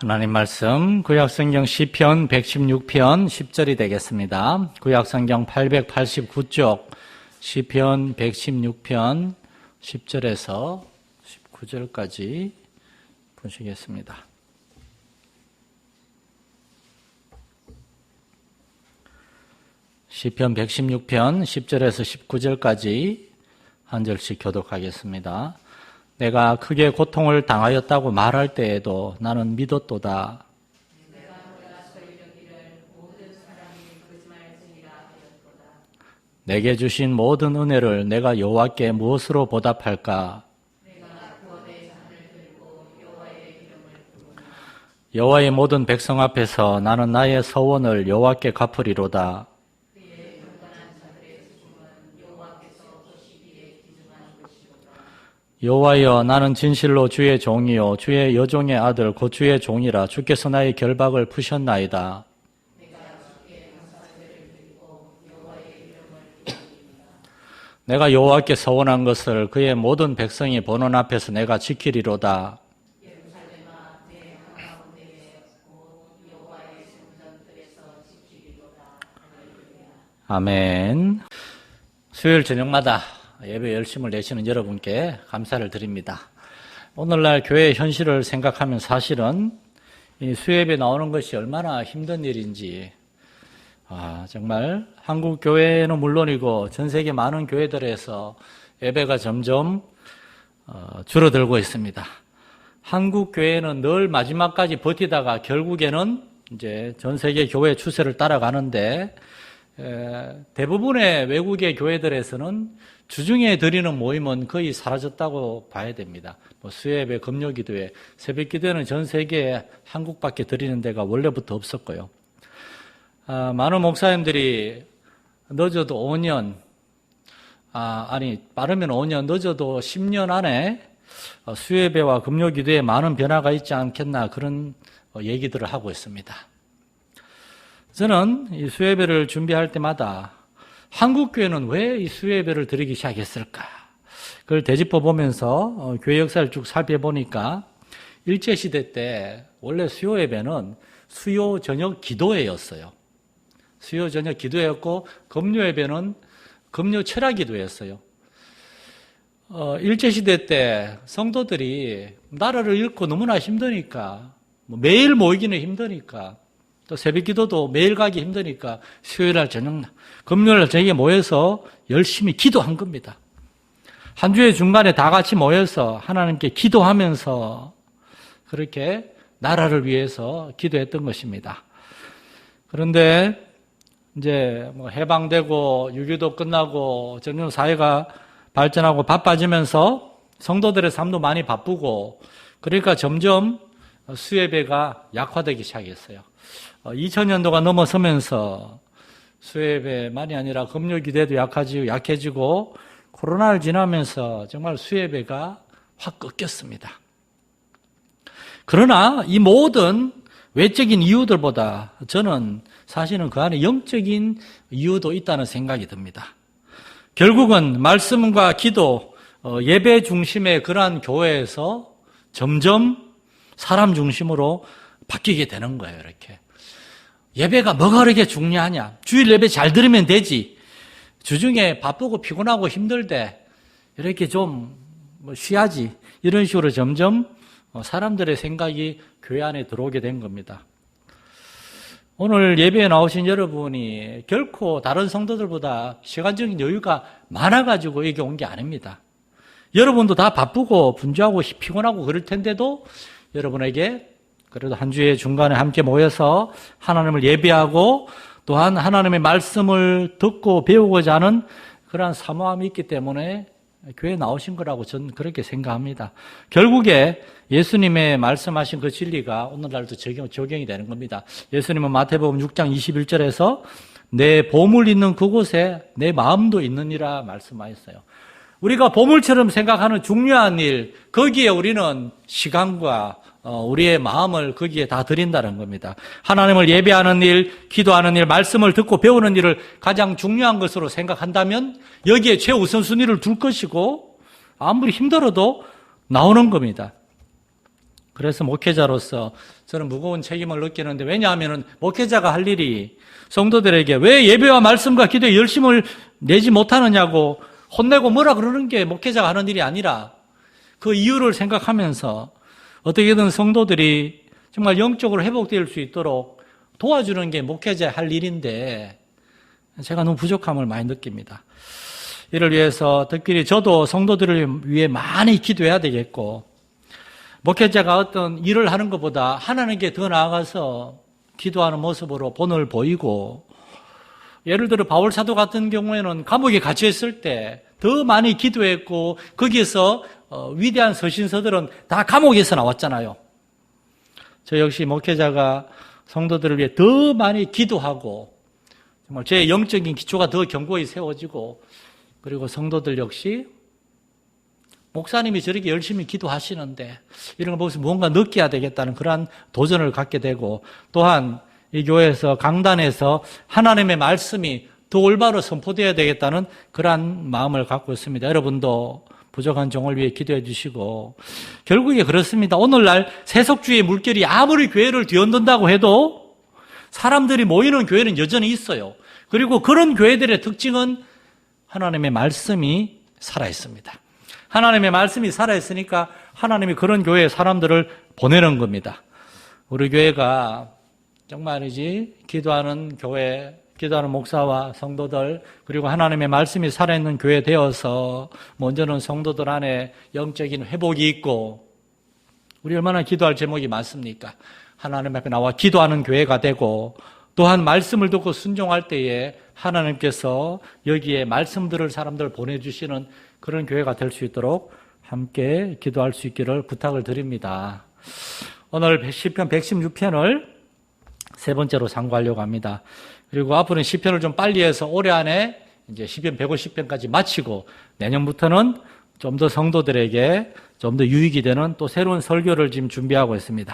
하나님 말씀 구약성경 시편 116편 10절이 되겠습니다. 구약성경 889쪽 시편 116편 10절에서 19절까지 보시겠습니다. 시편 116편 10절에서 19절까지 한 절씩 교독하겠습니다. 내가 크게 고통을 당하였다고 말할 때에도 나는 믿었도다. 내게 주신 모든 은혜를 내가 여호와께 무엇으로 보답할까? 여호와의 모든 백성 앞에서 나는 나의 서원을 여호와께 갚으리로다. 여호와여, 나는 진실로 주의 종이요 주의 여종의 아들 곧 주의 종이라. 주께서 나의 결박을 푸셨나이다. 내가 여호와께 서원한 것을 그의 모든 백성이 보는 앞에서 내가 지키리로다. 아멘. 수요일 저녁마다 예배 열심을 내시는 여러분께 감사를 드립니다. 오늘날 교회의 현실을 생각하면 사실은 이 수요예배 나오는 것이 얼마나 힘든 일인지, 정말 한국 교회는 물론이고 전 세계 많은 교회들에서 예배가 점점 줄어들고 있습니다. 한국 교회는 늘 마지막까지 버티다가 결국에는 이제 전 세계 교회 추세를 따라가는데, 대부분의 외국의 교회들에서는 주중에 드리는 모임은 거의 사라졌다고 봐야 됩니다. 수요예배, 금요기도회, 새벽기도회는 전 세계에 한국밖에 드리는 데가 원래부터 없었고요. 많은 목사님들이 늦어도 5년, 빠르면 5년, 늦어도 10년 안에 수요예배와 금요기도회에 많은 변화가 있지 않겠나, 그런 얘기들을 하고 있습니다. 저는 이 수요예배를 준비할 때마다 한국교회는 왜 이 수요예배를 드리기 시작했을까? 그걸 되짚어 보면서 교회 역사를 쭉 살펴보니까 일제시대 때 원래 수요예배는 수요 저녁 기도회였어요. 수요 저녁 기도회였고, 금요예배는 금요 철야 기도회였어요. 일제시대 때 성도들이 나라를 잃고 너무나 힘드니까, 매일 모이기는 힘드니까, 또 새벽 기도도 매일 가기 힘드니까 수요일날 저녁, 금요일날 저녁에 모여서 열심히 기도한 겁니다. 한 주의 중간에 다 같이 모여서 하나님께 기도하면서 그렇게 나라를 위해서 기도했던 것입니다. 그런데 이제 해방되고 6.25 끝나고 점점 사회가 발전하고 바빠지면서 성도들의 삶도 많이 바쁘고, 그러니까 점점 수요예배가 약화되기 시작했어요. 2000년도가 넘어서면서 수요예배만이 아니라 금요기도회도 약해지고 코로나를 지나면서 정말 수요예배가 확 꺾였습니다. 그러나 이 모든 외적인 이유들보다 저는 사실은 그 안에 영적인 이유도 있다는 생각이 듭니다. 결국은 말씀과 기도, 예배 중심의 그러한 교회에서 점점 사람 중심으로 바뀌게 되는 거예요. 이렇게 예배가 뭐가 그렇게 중요하냐, 주일 예배 잘 들으면 되지, 주중에 바쁘고 피곤하고 힘들 때 이렇게 좀 쉬야지, 이런 식으로 점점 사람들의 생각이 교회 안에 들어오게 된 겁니다. 오늘 예배에 나오신 여러분이 결코 다른 성도들보다 시간적인 여유가 많아가지고 여기 온 게 아닙니다. 여러분도 다 바쁘고 분주하고 피곤하고 그럴 텐데도 여러분에게 그래도 한 주의 중간에 함께 모여서 하나님을 예배하고 또한 하나님의 말씀을 듣고 배우고자 하는 그러한 사모함이 있기 때문에 교회에 나오신 거라고 저는 그렇게 생각합니다. 결국에 예수님의 말씀하신 그 진리가 오늘날도 적용이 되는 겁니다. 예수님은 마태복음 6장 21절에서 내 보물 있는 그곳에 내 마음도 있느니라 말씀하셨어요. 우리가 보물처럼 생각하는 중요한 일, 거기에 우리는 시간과 우리의 마음을 거기에 다 드린다는 겁니다. 하나님을 예배하는 일, 기도하는 일, 말씀을 듣고 배우는 일을 가장 중요한 것으로 생각한다면 여기에 최우선순위를 둘 것이고 아무리 힘들어도 나오는 겁니다. 그래서 목회자로서 저는 무거운 책임을 느끼는데, 왜냐하면 목회자가 할 일이 성도들에게 왜 예배와 말씀과 기도에 열심을 내지 못하느냐고 혼내고 뭐라 그러는 게 목회자가 하는 일이 아니라, 그 이유를 생각하면서 어떻게든 성도들이 정말 영적으로 회복될 수 있도록 도와주는 게 목회자의 할 일인데, 제가 너무 부족함을 많이 느낍니다. 이를 위해서 특별히 저도 성도들을 위해 많이 기도해야 되겠고, 목회자가 어떤 일을 하는 것보다 하나님께 더 나아가서 기도하는 모습으로 본을 보이고, 예를 들어 바울 사도 같은 경우에는 감옥에 갇혀 있을 때 더 많이 기도했고, 거기에서 위대한 서신서들은 다 감옥에서 나왔잖아요. 저 역시 목회자가 성도들을 위해 더 많이 기도하고, 정말 제 영적인 기초가 더 견고히 세워지고, 그리고 성도들 역시 목사님이 저렇게 열심히 기도하시는데 이런 거 보면서 무언가 느껴야 되겠다는 그러한 도전을 갖게 되고, 또한 이 교회에서 강단에서 하나님의 말씀이 더 올바로 선포되어야 되겠다는 그러한 마음을 갖고 있습니다. 여러분도 부족한 종을 위해 기도해 주시고, 결국에 그렇습니다. 오늘날 세속주의 물결이 아무리 교회를 뒤흔든다고 해도 사람들이 모이는 교회는 여전히 있어요. 그리고 그런 교회들의 특징은 하나님의 말씀이 살아있습니다. 하나님의 말씀이 살아있으니까 하나님이 그런 교회에 사람들을 보내는 겁니다. 우리 교회가 정말이지 기도하는 교회, 기도하는 목사와 성도들, 그리고 하나님의 말씀이 살아있는 교회 되어서 먼저는 성도들 안에 영적인 회복이 있고, 우리 얼마나 기도할 제목이 많습니까? 하나님 앞에 나와 기도하는 교회가 되고, 또한 말씀을 듣고 순종할 때에 하나님께서 여기에 말씀 들을 사람들을 보내주시는 그런 교회가 될 수 있도록 함께 기도할 수 있기를 부탁을 드립니다. 오늘 시편 116편을 세 번째로 상고하려고 합니다. 그리고 앞으로는 시편을 좀 빨리 해서 올해 안에 이제 시편 150편까지 마치고, 내년부터는 좀 더 성도들에게 좀 더 유익이 되는 또 새로운 설교를 지금 준비하고 있습니다.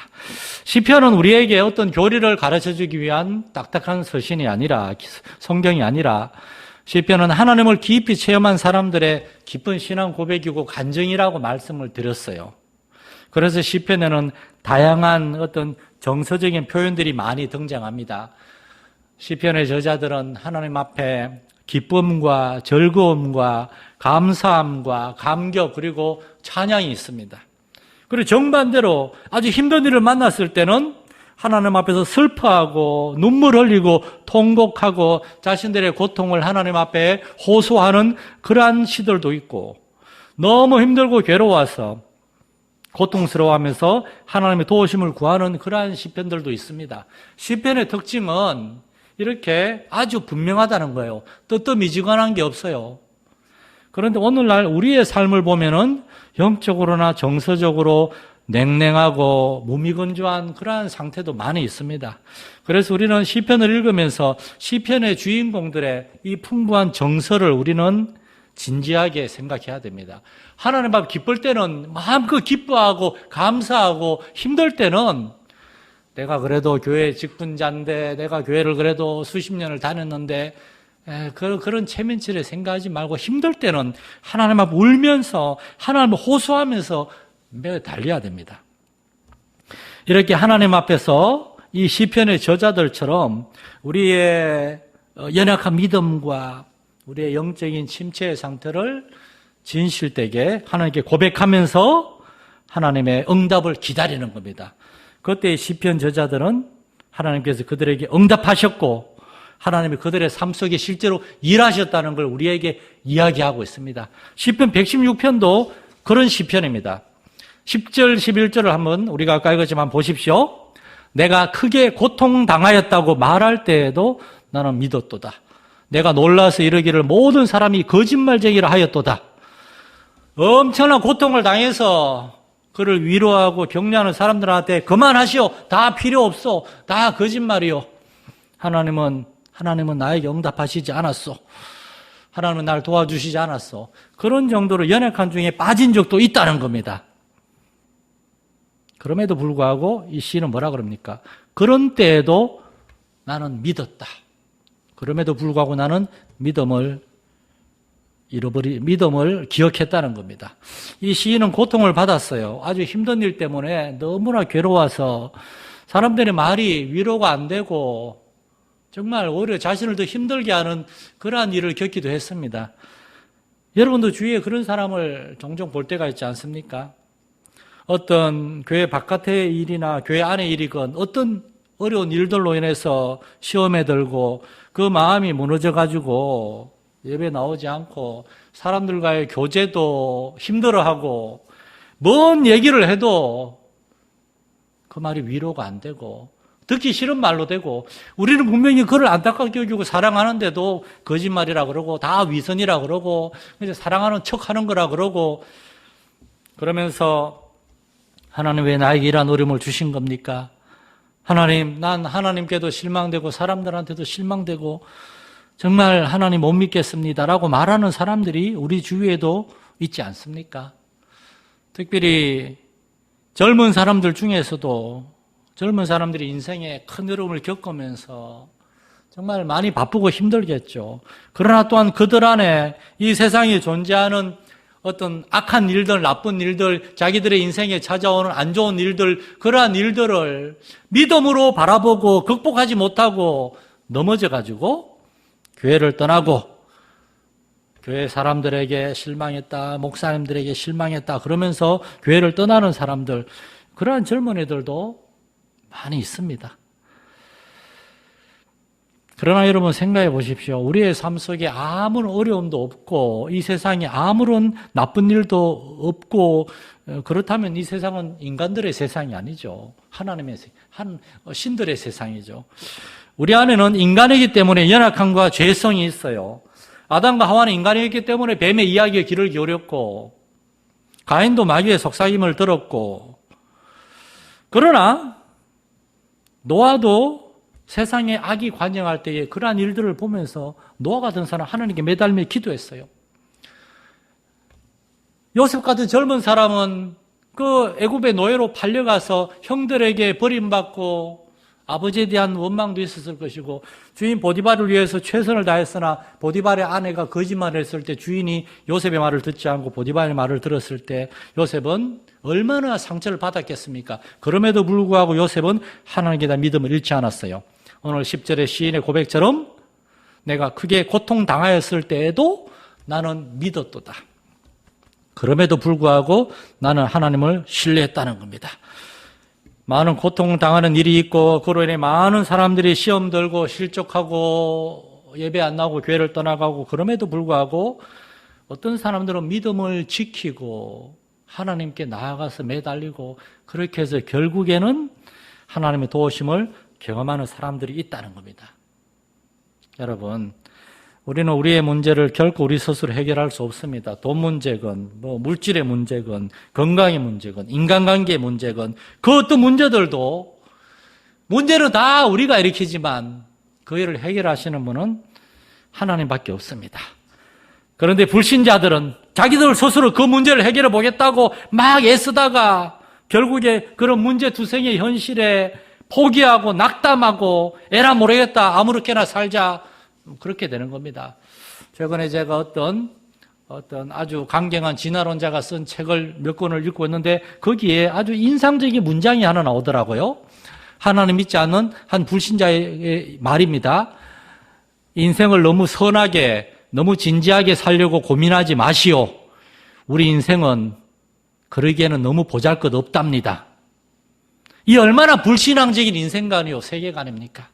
시편은 우리에게 어떤 교리를 가르쳐주기 위한 딱딱한 서신이 아니라, 성경이 아니라, 시편은 하나님을 깊이 체험한 사람들의 깊은 신앙 고백이고 간증이라고 말씀을 드렸어요. 그래서 시편에는 다양한 어떤 정서적인 표현들이 많이 등장합니다. 시편의 저자들은 하나님 앞에 기쁨과 즐거움과 감사함과 감격, 그리고 찬양이 있습니다. 그리고 정반대로 아주 힘든 일을 만났을 때는 하나님 앞에서 슬퍼하고 눈물 흘리고 통곡하고 자신들의 고통을 하나님 앞에 호소하는 그러한 시들도 있고, 너무 힘들고 괴로워서 고통스러워하면서 하나님의 도우심을 구하는 그러한 시편들도 있습니다. 시편의 특징은 이렇게 아주 분명하다는 거예요. 뜨뜻미지근한 게 없어요. 그런데 오늘날 우리의 삶을 보면은 영적으로나 정서적으로 냉랭하고 무미건조한 그러한 상태도 많이 있습니다. 그래서 우리는 시편을 읽으면서 시편의 주인공들의 이 풍부한 정서를 우리는 진지하게 생각해야 됩니다. 하나님 앞 기쁠 때는 마음껏 기뻐하고 감사하고, 힘들 때는 내가 그래도 교회 직분자인데, 내가 교회를 그래도 수십 년을 다녔는데, 그런 체면치레 생각하지 말고, 힘들 때는 하나님 앞 울면서 하나님을 호소하면서 매일 달려야 됩니다. 이렇게 하나님 앞에서 이 시편의 저자들처럼 우리의 연약한 믿음과 우리의 영적인 침체의 상태를 진실되게 하나님께 고백하면서 하나님의 응답을 기다리는 겁니다. 그때 시편 저자들은 하나님께서 그들에게 응답하셨고, 하나님이 그들의 삶 속에 실제로 일하셨다는 걸 우리에게 이야기하고 있습니다. 시편 116편도 그런 시편입니다. 10절, 11절을 한번 우리가 아까 읽었지만 보십시오. 내가 크게 고통당하였다고 말할 때에도 나는 믿었도다. 내가 놀라서 이르기를 모든 사람이 거짓말쟁이라 하였도다. 엄청난 고통을 당해서 그를 위로하고 격려하는 사람들한테 그만하시오. 다 필요 없어. 다 거짓말이요. 하나님은 나에게 응답하시지 않았어. 하나님은 나를 도와주시지 않았어. 그런 정도로 연약한 중에 빠진 적도 있다는 겁니다. 그럼에도 불구하고 이 시는 뭐라 그럽니까? 그런 때에도 나는 믿었다. 그럼에도 불구하고 나는 믿음을 믿음을 기억했다는 겁니다. 이 시인은 고통을 받았어요. 아주 힘든 일 때문에 너무나 괴로워서 사람들의 말이 위로가 안 되고 정말 오히려 자신을 더 힘들게 하는 그러한 일을 겪기도 했습니다. 여러분도 주위에 그런 사람을 종종 볼 때가 있지 않습니까? 어떤 교회 바깥의 일이나 교회 안의 일이건 어떤 어려운 일들로 인해서 시험에 들고 그 마음이 무너져가지고 예배 나오지 않고 사람들과의 교제도 힘들어하고 뭔 얘기를 해도 그 말이 위로가 안 되고 듣기 싫은 말로 되고 우리는 분명히 그를 안타깝게 여기고 사랑하는데도 거짓말이라 그러고 다 위선이라 그러고 이제 사랑하는 척하는 거라 그러고 그러면서 하나님 왜 나에게 이러한 어려움을 주신 겁니까? 하나님, 난 하나님께도 실망되고 사람들한테도 실망되고 정말 하나님 못 믿겠습니다라고 말하는 사람들이 우리 주위에도 있지 않습니까? 특별히 젊은 사람들 중에서도 젊은 사람들이 인생에 큰 어려움을 겪으면서 정말 많이 바쁘고 힘들겠죠. 그러나 또한 그들 안에 이 세상에 존재하는 어떤 악한 일들, 나쁜 일들, 자기들의 인생에 찾아오는 안 좋은 일들, 그러한 일들을 믿음으로 바라보고 극복하지 못하고 넘어져가지고 교회를 떠나고 교회 사람들에게 실망했다, 목사님들에게 실망했다 그러면서 교회를 떠나는 사람들, 그러한 젊은이들도 많이 있습니다. 그러나 여러분 생각해 보십시오. 우리의 삶 속에 아무런 어려움도 없고 이 세상에 아무런 나쁜 일도 없고 그렇다면 이 세상은 인간들의 세상이 아니죠. 하나님의 신들의 세상이죠. 우리 안에는 인간이기 때문에 연약함과 죄성이 있어요. 아담과 하와는 인간이었기 때문에 뱀의 이야기에 귀를 기울였고 가인도 마귀의 속삭임을 들었고 그러나 노아도 세상에 악이 관영할 때에 그러한 일들을 보면서 노아 같은 사람 하나님께 매달며 기도했어요. 요셉 같은 젊은 사람은 그 애굽의 노예로 팔려가서 형들에게 버림받고 아버지에 대한 원망도 있었을 것이고 주인 보디발을 위해서 최선을 다했으나 보디발의 아내가 거짓말을 했을 때 주인이 요셉의 말을 듣지 않고 보디발의 말을 들었을 때 요셉은 얼마나 상처를 받았겠습니까? 그럼에도 불구하고 요셉은 하나님께 대한 믿음을 잃지 않았어요. 오늘 10절의 시인의 고백처럼 내가 크게 고통당하였을 때에도 나는 믿었도다. 그럼에도 불구하고 나는 하나님을 신뢰했다는 겁니다. 많은 고통당하는 일이 있고 그로 인해 많은 사람들이 시험 들고 실족하고 예배 안 나오고 교회를 떠나가고 그럼에도 불구하고 어떤 사람들은 믿음을 지키고 하나님께 나아가서 매달리고 그렇게 해서 결국에는 하나님의 도우심을 경험하는 사람들이 있다는 겁니다. 여러분, 우리는 우리의 문제를 결코 우리 스스로 해결할 수 없습니다. 돈 문제건, 물질의 문제건, 건강의 문제건, 인간관계의 문제건, 그 어떤 문제들도 문제는 다 우리가 일으키지만 그 일을 해결하시는 분은 하나님밖에 없습니다. 그런데 불신자들은 자기들 스스로 그 문제를 해결해 보겠다고 막 애쓰다가 결국에 그런 문제투성이의 현실에 포기하고 낙담하고 에라 모르겠다 아무렇게나 살자 그렇게 되는 겁니다. 최근에 제가 어떤 아주 강경한 진화론자가 쓴 책을 몇 권을 읽고 있는데 거기에 아주 인상적인 문장이 하나 나오더라고요. 하나님 믿지 않는 한 불신자의 말입니다. 인생을 너무 선하게 너무 진지하게 살려고 고민하지 마시오. 우리 인생은 그러기에는 너무 보잘것없답니다. 이 얼마나 불신앙적인 인생관이요 세계관입니까?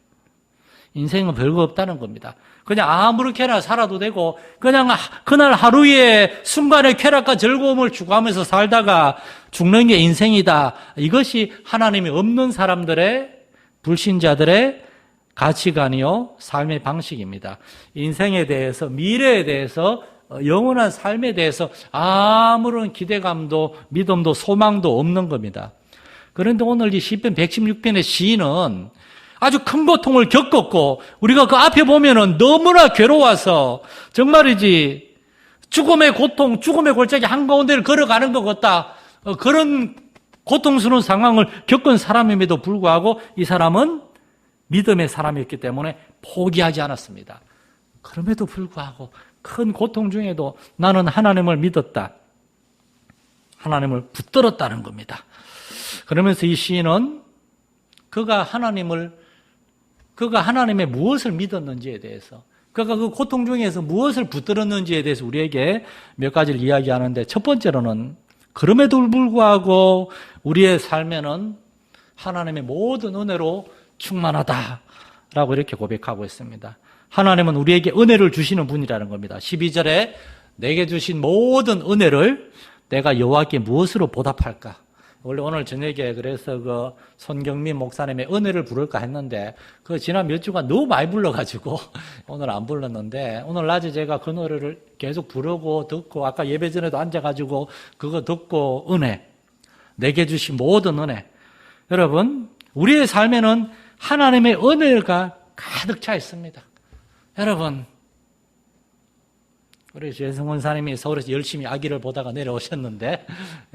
인생은 별거 없다는 겁니다. 그냥 아무렇게나 살아도 되고 그냥 그날 하루의 순간의 쾌락과 즐거움을 추구하면서 살다가 죽는 게 인생이다. 이것이 하나님이 없는 사람들의 불신자들의 가치관이요 삶의 방식입니다. 인생에 대해서 미래에 대해서 영원한 삶에 대해서 아무런 기대감도 믿음도 소망도 없는 겁니다. 그런데 오늘 이 시편 116편의 시인은 아주 큰 고통을 겪었고 우리가 그 앞에 보면은 너무나 괴로워서 정말이지 죽음의 고통, 죽음의 골짜기 한가운데를 걸어가는 것 같다. 그런 고통스러운 상황을 겪은 사람임에도 불구하고 이 사람은 믿음의 사람이었기 때문에 포기하지 않았습니다. 그럼에도 불구하고 큰 고통 중에도 나는 하나님을 믿었다. 하나님을 붙들었다는 겁니다. 그러면서 이 시인은 그가 하나님의 무엇을 믿었는지에 대해서, 그가 그 고통 중에서 무엇을 붙들었는지에 대해서 우리에게 몇 가지를 이야기하는데, 첫 번째로는 그럼에도 불구하고 우리의 삶에는 하나님의 모든 은혜로 충만하다라고 이렇게 고백하고 있습니다. 하나님은 우리에게 은혜를 주시는 분이라는 겁니다. 12절에 내게 주신 모든 은혜를 내가 여호와께 무엇으로 보답할까? 원래 오늘 저녁에 그래서 그 손경민 목사님의 은혜를 부를까 했는데 그 지난 몇 주간 너무 많이 불러가지고 오늘 안 불렀는데, 오늘 낮에 제가 그 노래를 계속 부르고 듣고 아까 예배 전에도 앉아가지고 그거 듣고 은혜, 내게 주신 모든 은혜. 여러분, 우리의 삶에는 하나님의 은혜가 가득 차 있습니다. 여러분, 우리 최승원 사님이 서울에서 열심히 아기를 보다가 내려오셨는데,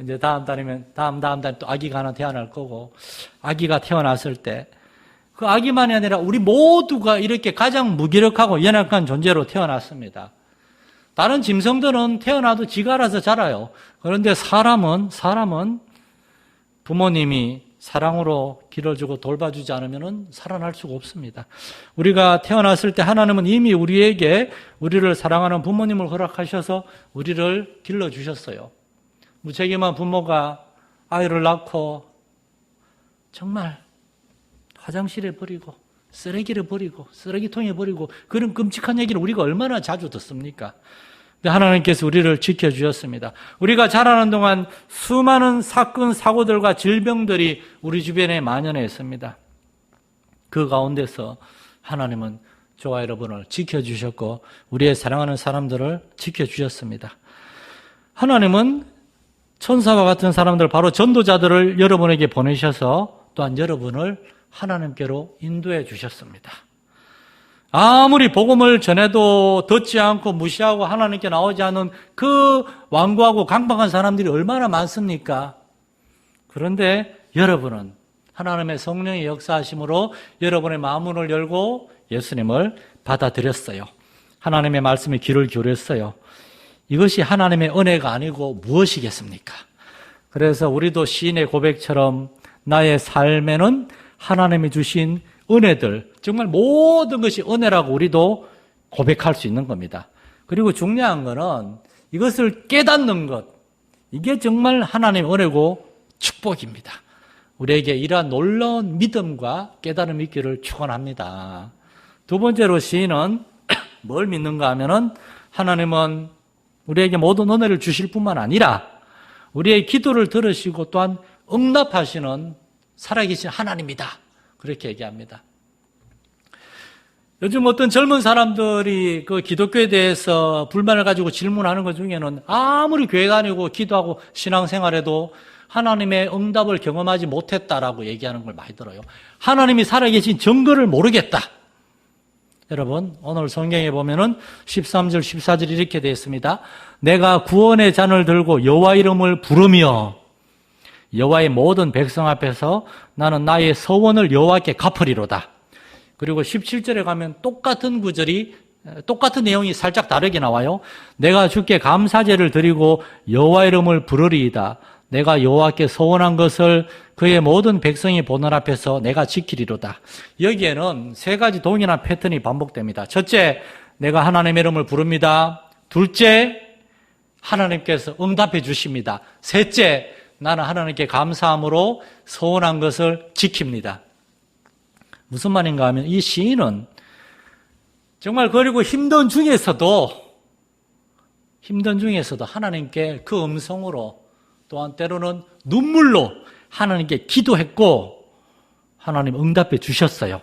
이제 다음 달이면 다음 달 또 아기가 하나 태어날 거고, 아기가 태어났을 때 그 아기만이 아니라 우리 모두가 이렇게 가장 무기력하고 연약한 존재로 태어났습니다. 다른 짐승들은 태어나도 지가 알아서 자라요. 그런데 사람은 부모님이 사랑으로 길어주고 돌봐주지 않으면 살아날 수가 없습니다. 우리가 태어났을 때 하나님은 이미 우리에게 우리를 사랑하는 부모님을 허락하셔서 우리를 길러주셨어요. 무책임한 부모가 아이를 낳고 정말 화장실에 버리고 쓰레기를 버리고 쓰레기통에 버리고 그런 끔찍한 얘기를 우리가 얼마나 자주 듣습니까? 하나님께서 우리를 지켜주셨습니다. 우리가 자라는 동안 수많은 사건, 사고들과 질병들이 우리 주변에 만연해 있습니다. 그 가운데서 하나님은 저와 여러분을 지켜주셨고 우리의 사랑하는 사람들을 지켜주셨습니다. 하나님은 천사와 같은 사람들, 바로 전도자들을 여러분에게 보내셔서 또한 여러분을 하나님께로 인도해 주셨습니다. 아무리 복음을 전해도 듣지 않고 무시하고 하나님께 나오지 않는 그 완고하고 강박한 사람들이 얼마나 많습니까? 그런데 여러분은 하나님의 성령의 역사하심으로 여러분의 마음문을 열고 예수님을 받아들였어요. 하나님의 말씀에 귀를 기울였어요. 이것이 하나님의 은혜가 아니고 무엇이겠습니까? 그래서 우리도 시인의 고백처럼 나의 삶에는 하나님이 주신 은혜들, 정말 모든 것이 은혜라고 우리도 고백할 수 있는 겁니다. 그리고 중요한 거는 이것을 깨닫는 것, 이게 정말 하나님의 은혜고 축복입니다. 우리에게 이러한 놀라운 믿음과 깨달음이 있기를 축원합니다. 두 번째로 시인은 뭘 믿는가 하면은 하나님은 우리에게 모든 은혜를 주실 뿐만 아니라 우리의 기도를 들으시고 또한 응답하시는 살아계신 하나님이다. 그렇게 얘기합니다. 요즘 어떤 젊은 사람들이 그 기독교에 대해서 불만을 가지고 질문하는 것 중에는 아무리 교회 다니고 기도하고 신앙생활해도 하나님의 응답을 경험하지 못했다라고 얘기하는 걸 많이 들어요. 하나님이 살아계신 증거를 모르겠다. 여러분, 오늘 성경에 보면은 13절, 14절이 이렇게 되어 있습니다. 내가 구원의 잔을 들고 여호와 이름을 부르며 여호와의 모든 백성 앞에서 나는 나의 서원을 여호와께 갚으리로다. 그리고 17절에 가면 똑같은 구절이, 똑같은 내용이 살짝 다르게 나와요. 내가 주께 감사제를 드리고 여호와 이름을 부르리이다. 내가 여호와께 서원한 것을 그의 모든 백성이 보는 앞에서 내가 지키리로다. 여기에는 세 가지 동일한 패턴이 반복됩니다. 첫째, 내가 하나님의 이름을 부릅니다. 둘째, 하나님께서 응답해 주십니다. 셋째, 나는 하나님께 감사함으로 서원한 것을 지킵니다. 무슨 말인가 하면 이 시인은 정말 그리고 힘든 중에서도 하나님께 그 음성으로 또한 때로는 눈물로 하나님께 기도했고 하나님 응답해 주셨어요.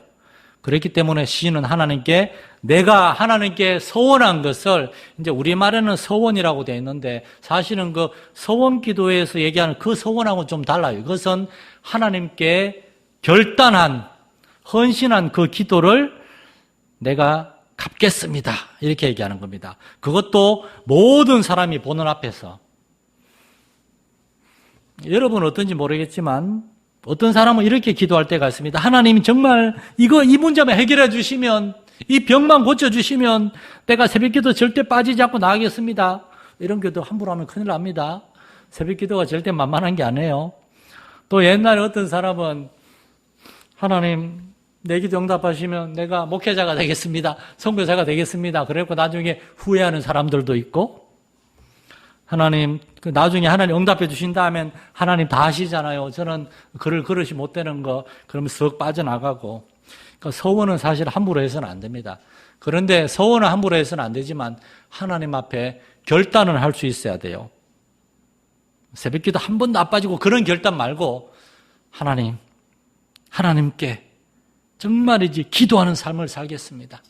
그렇기 때문에 시인은 하나님께 내가 하나님께 서원한 것을, 이제 우리말에는 서원이라고 되어 있는데 사실은 그 서원 기도에서 얘기하는 그 서원하고는 좀 달라요. 그것은 하나님께 결단한, 헌신한 그 기도를 내가 갚겠습니다. 이렇게 얘기하는 겁니다. 그것도 모든 사람이 보는 앞에서. 여러분은 어떤지 모르겠지만 어떤 사람은 이렇게 기도할 때가 있습니다. 하나님 정말 이 문제만 해결해 주시면 이 병만 고쳐주시면 내가 새벽기도 절대 빠지지 않고 나가겠습니다. 이런 기도 함부로 하면 큰일 납니다. 새벽기도가 절대 만만한 게 아니에요. 또 옛날에 어떤 사람은 하나님 내 기도 응답하시면 내가 목회자가 되겠습니다. 선교사가 되겠습니다. 그래서 나중에 후회하는 사람들도 있고, 하나님 나중에 하나님 응답해 주신다 하면 하나님 다 하시잖아요. 저는 그를 그릇이 못 되는 거 그러면 쓱 빠져나가고. 그러니까 서원은 사실 함부로 해서는 안 됩니다. 그런데 서원은 함부로 해서는 안 되지만 하나님 앞에 결단은 할 수 있어야 돼요. 새벽기도 한 번도 안 빠지고 그런 결단 말고 하나님께 정말이지 기도하는 삶을 살겠습니다.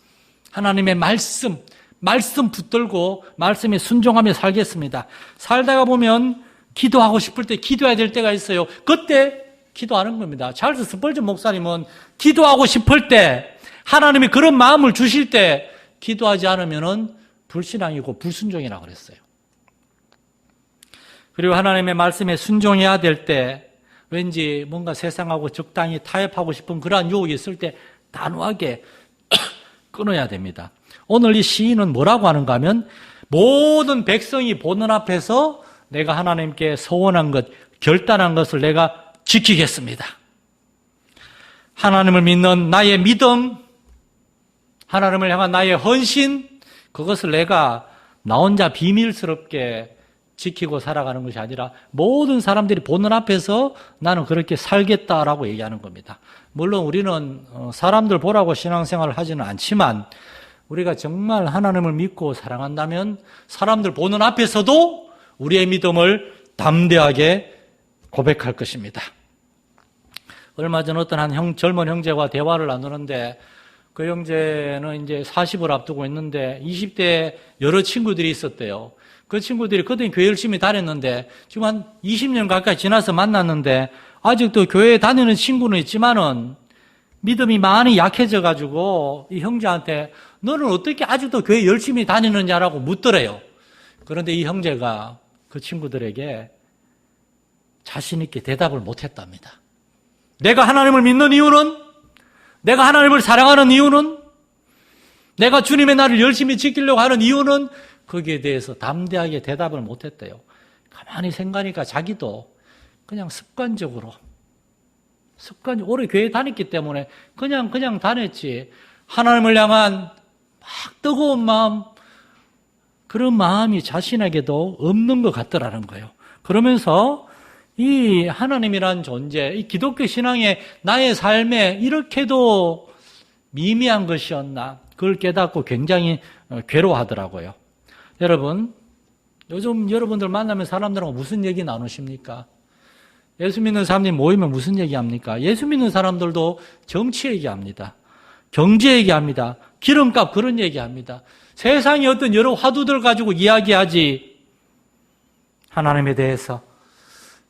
하나님의 말씀 붙들고 말씀에 순종하며 살겠습니다. 살다가 보면 기도하고 싶을 때 기도해야 될 때가 있어요. 그때 기도하는 겁니다. 찰스 스펄전 목사님은 기도하고 싶을 때 하나님이 그런 마음을 주실 때 기도하지 않으면 불신앙이고 불순종이라고 그랬어요. 그리고 하나님의 말씀에 순종해야 될 때 왠지 뭔가 세상하고 적당히 타협하고 싶은 그러한 유혹이 있을 때 단호하게 끊어야 됩니다. 오늘 이 시인은 뭐라고 하는가 하면 모든 백성이 보는 앞에서 내가 하나님께 서원한 것, 결단한 것을 내가 지키겠습니다. 하나님을 믿는 나의 믿음, 하나님을 향한 나의 헌신, 그것을 내가 나 혼자 비밀스럽게 지키고 살아가는 것이 아니라 모든 사람들이 보는 앞에서 나는 그렇게 살겠다라고 얘기하는 겁니다. 물론 우리는 사람들 보라고 신앙생활을 하지는 않지만 우리가 정말 하나님을 믿고 사랑한다면 사람들 보는 앞에서도 우리의 믿음을 담대하게 고백할 것입니다. 얼마 전 어떤 한 젊은 형제와 대화를 나누는데 그 형제는 이제 40을 앞두고 있는데 20대 여러 친구들이 있었대요. 그 친구들이 그때 교회 열심히 다녔는데 지금 한 20년 가까이 지나서 만났는데 아직도 교회에 다니는 친구는 있지만은 믿음이 많이 약해져가지고 이 형제한테 너는 어떻게 아직도 교회 열심히 다니느냐라고 묻더래요. 그런데 이 형제가 그 친구들에게 자신 있게 대답을 못했답니다. 내가 하나님을 믿는 이유는, 내가 하나님을 사랑하는 이유는, 내가 주님의 날을 열심히 지키려고 하는 이유는 거기에 대해서 담대하게 대답을 못했대요. 가만히 생각하니까 자기도 그냥 습관적으로 오래 교회 다녔기 때문에 그냥 다녔지. 하나님을 향한 막 뜨거운 마음, 그런 마음이 자신에게도 없는 것 같더라는 거예요. 그러면서 이 하나님이란 존재, 이 기독교 신앙의 나의 삶에 이렇게도 미미한 것이었나, 그걸 깨닫고 굉장히 괴로워하더라고요. 여러분, 요즘 여러분들 만나면 사람들하고 무슨 얘기 나누십니까? 예수 믿는 사람들이 모이면 무슨 얘기합니까? 예수 믿는 사람들도 정치 얘기합니다. 경제 얘기합니다. 기름값 그런 얘기합니다. 세상의 어떤 여러 화두들 가지고 이야기하지. 하나님에 대해서,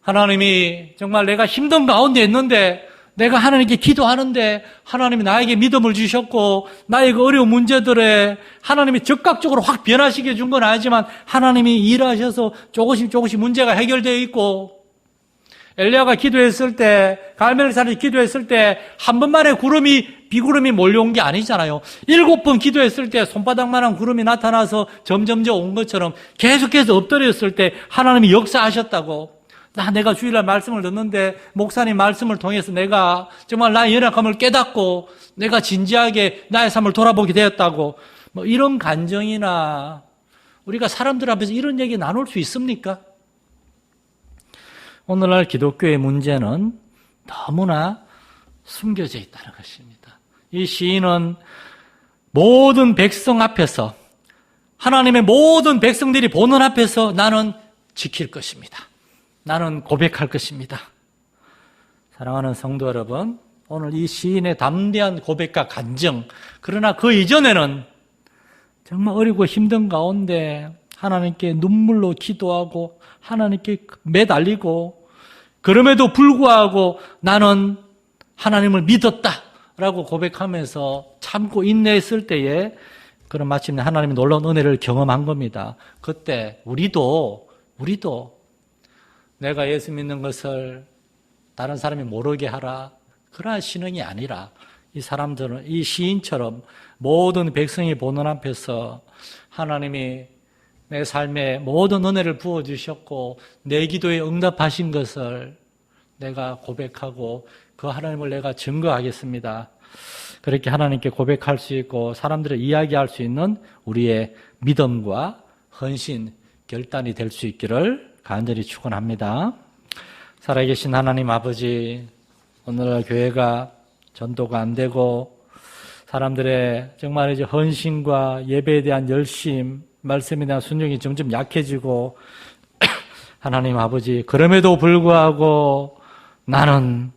하나님이 정말 내가 힘든 가운데 있는데 내가 하나님께 기도하는데 하나님이 나에게 믿음을 주셨고 나의 그 어려운 문제들에 하나님이 즉각적으로 확 변화시켜 준 건 아니지만 하나님이 일하셔서 조금씩 문제가 해결되어 있고, 엘리야가 기도했을 때, 갈멜산이 기도했을 때 한 번만에 비구름이 몰려온 게 아니잖아요. 7번 기도했을 때 손바닥만한 구름이 나타나서 점점 온 것처럼 계속해서 엎드렸을 때 하나님이 역사하셨다고. 내가 주일날 말씀을 듣는데 목사님 말씀을 통해서 내가 정말 나의 연약함을 깨닫고 내가 진지하게 나의 삶을 돌아보게 되었다고. 이런 간증이나 우리가 사람들 앞에서 이런 얘기 나눌 수 있습니까? 오늘날 기독교의 문제는 너무나 숨겨져 있다는 것입니다. 이 시인은 모든 백성 앞에서, 하나님의 모든 백성들이 보는 앞에서 나는 지킬 것입니다. 나는 고백할 것입니다. 사랑하는 성도 여러분, 오늘 이 시인의 담대한 고백과 간증, 그러나 그 이전에는 정말 어리고 힘든 가운데 하나님께 눈물로 기도하고 하나님께 매달리고, 그럼에도 불구하고 나는 하나님을 믿었다라고 고백하면서 참고 인내했을 때에 그런 마침내 하나님의 놀라운 은혜를 경험한 겁니다. 그때 우리도 내가 예수 믿는 것을 다른 사람이 모르게 하라, 그러한 신앙이 아니라 이 사람들은 이 시인처럼 모든 백성이 보는 앞에서 하나님이 내 삶에 모든 은혜를 부어주셨고 내 기도에 응답하신 것을 내가 고백하고 그 하나님을 내가 증거하겠습니다. 그렇게 하나님께 고백할 수 있고 사람들을 이야기할 수 있는 우리의 믿음과 헌신, 결단이 될 수 있기를 간절히 축원합니다. 살아계신 하나님 아버지, 오늘날 교회가 전도가 안 되고 사람들의 정말 이제 헌신과 예배에 대한 열심, 말씀에 대한 순종이 점점 약해지고 하나님 아버지, 그럼에도 불구하고 나는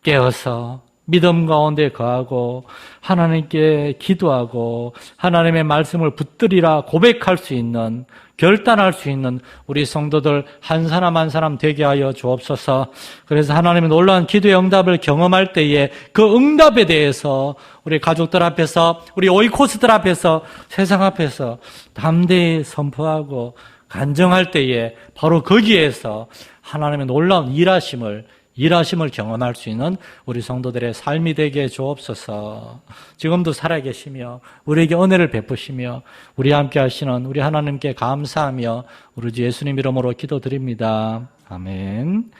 깨어서 믿음 가운데 거하고 하나님께 기도하고 하나님의 말씀을 붙들이라 고백할 수 있는, 결단할 수 있는 우리 성도들 한 사람 한 사람 되게 하여 주옵소서. 그래서 하나님의 놀라운 기도의 응답을 경험할 때에 그 응답에 대해서 우리 가족들 앞에서, 우리 오이코스들 앞에서, 세상 앞에서 담대히 선포하고 간증할 때에 바로 거기에서 하나님의 놀라운 일하심을 경험할 수 있는 우리 성도들의 삶이 되게 해 주옵소서. 지금도 살아계시며 우리에게 은혜를 베푸시며 우리 함께 하시는 우리 하나님께 감사하며 우리 주 예수님 이름으로 기도드립니다. 아멘.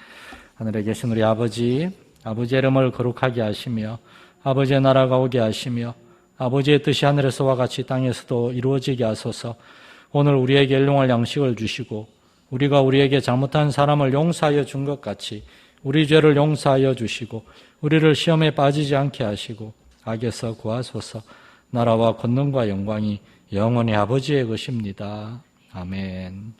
하늘에 계신 우리 아버지의 이름을 거룩하게 하시며 아버지의 나라가 오게 하시며 아버지의 뜻이 하늘에서와 같이 땅에서도 이루어지게 하소서. 오늘 우리에게 일용할 양식을 주시고 우리가 우리에게 잘못한 사람을 용서하여 준 것 같이 우리 죄를 용서하여 주시고 우리를 시험에 빠지지 않게 하시고 악에서 구하소서. 나라와 권능과 영광이 영원히 아버지의 것입니다. 아멘.